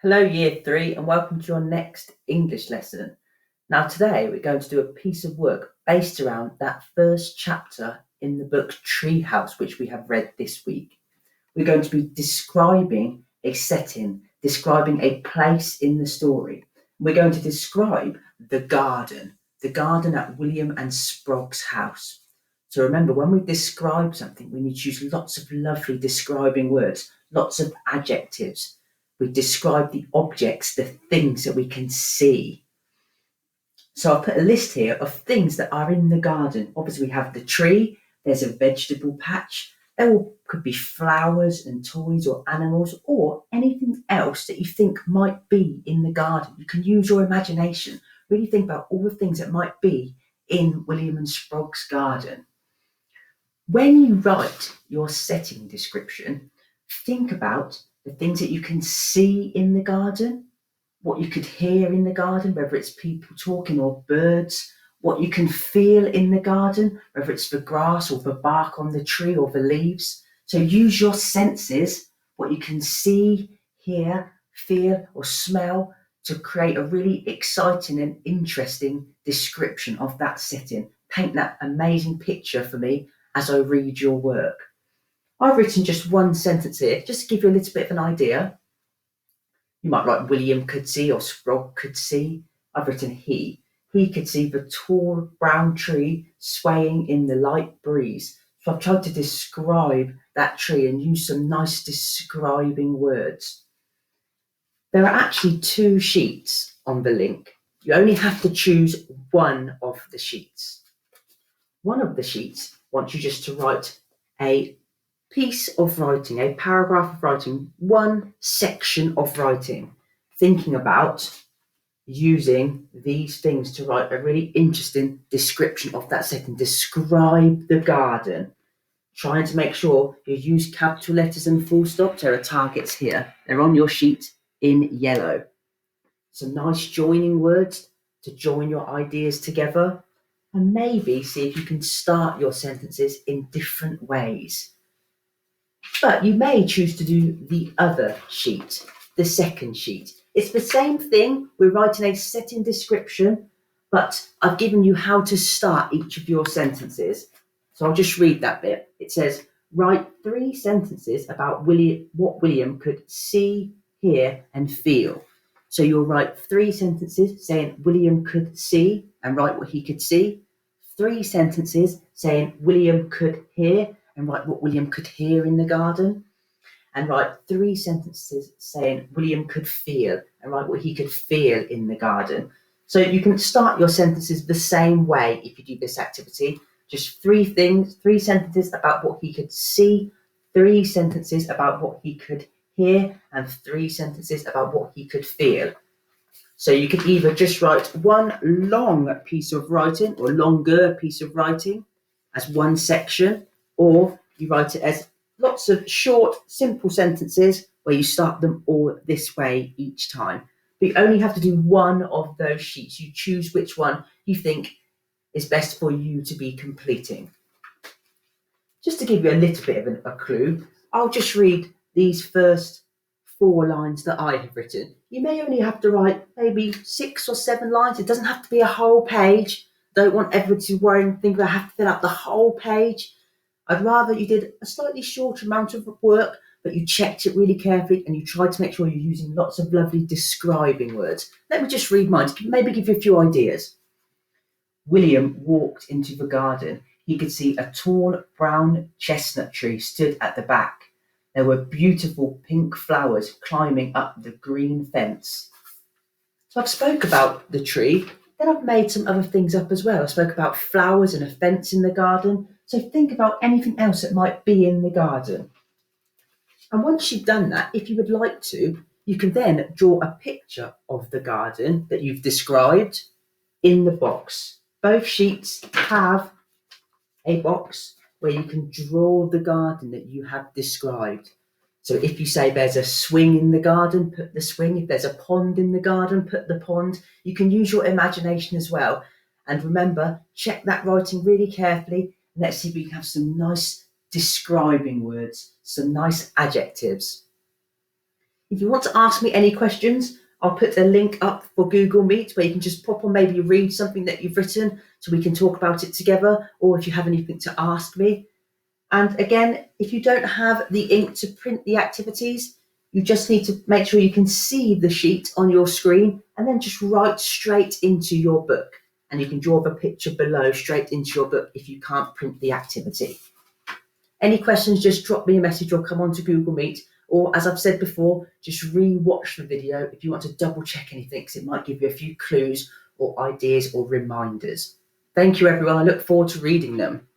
Hello, Year 3, and welcome to your next English lesson. Now, today we're going to do a piece of work based around that first chapter in the book Treehouse, which we have read this week. We're going to be describing a setting, describing a place in the story. We're going to describe the garden at William and Sprog's house. So remember, when we describe something, we need to use lots of lovely describing words, lots of adjectives. We describe the objects, the things that we can see. So I've put a list here of things that are in the garden. Obviously, we have the tree, there's a vegetable patch, there could be flowers and toys or animals or anything else that you think might be in the garden. You can use your imagination. Really think about all the things that might be in William and Sprog's garden. When you write your setting description, think about the things that you can see in the garden, what you could hear in the garden, whether it's people talking or birds, what you can feel in the garden, whether it's the grass or the bark on the tree or the leaves. So use your senses, what you can see, hear, feel or smell, to create a really exciting and interesting description of that setting. Paint that amazing picture for me as I read your work. I've written just one sentence here, just to give you a little bit of an idea. You might write William could see or Sprog could see. I've written he. He could see the tall brown tree swaying in the light breeze. So I've tried to describe that tree and use some nice describing words. There are actually 2 sheets on the link. You only have to choose one of the sheets. One of the sheets wants you just to write a piece of writing, a paragraph of writing, one section of writing, thinking about using these things to write a really interesting description of that setting. Describe the garden. Trying to make sure you use capital letters and full stops. There are targets here. They're on your sheet in yellow. Some nice joining words to join your ideas together, and maybe see if you can start your sentences in different ways. But you may choose to do the other sheet, the second sheet. It's the same thing. We're writing a setting description, but I've given you how to start each of your sentences. So I'll just read that bit. It says, write 3 sentences about what William could see, hear, and feel. So you'll write 3 sentences saying William could see and write what he could see. 3 sentences saying William could hear and write what William could hear in the garden. And write 3 sentences saying William could feel and write what he could feel in the garden. So you can start your sentences the same way if you do this activity. Just 3 things, 3 sentences about what he could see, 3 sentences about what he could hear, and 3 sentences about what he could feel. So you could either just write one long piece of writing or longer piece of writing as one section, or you write it as lots of short, simple sentences where you start them all this way each time. But you only have to do one of those sheets. You choose which one you think is best for you to be completing. Just to give you a little bit of a clue, I'll just read these first 4 lines that I have written. You may only have to write maybe 6 or 7 lines. It doesn't have to be a whole page. Don't want everyone to worry and think I have to fill out the whole page. I'd rather you did a slightly shorter amount of work, but you checked it really carefully and you tried to make sure you're using lots of lovely describing words. Let me just read mine to maybe give you a few ideas. William walked into the garden. He could see a tall brown chestnut tree stood at the back. There were beautiful pink flowers climbing up the green fence. So I've spoke about the tree, then I've made some other things up as well. I spoke about flowers and a fence in the garden. So think about anything else that might be in the garden. And once you've done that, if you would like to, you can then draw a picture of the garden that you've described in the box. Both sheets have a box where you can draw the garden that you have described. So if you say there's a swing in the garden, put the swing. If there's a pond in the garden, put the pond. You can use your imagination as well. And remember, check that writing really carefully. And let's see if we can have some nice describing words, some nice adjectives. If you want to ask me any questions, I'll put a link up for Google Meet where you can just pop on, maybe read something that you've written so we can talk about it together, or if you have anything to ask me. And again, if you don't have the ink to print the activities, you just need to make sure you can see the sheet on your screen and then just write straight into your book. And you can draw the picture below straight into your book if you can't print the activity. Any questions, just drop me a message or come on to Google Meet. Or as I've said before, just re-watch the video if you want to double check anything, because it might give you a few clues or ideas or reminders. Thank you, everyone. I look forward to reading them.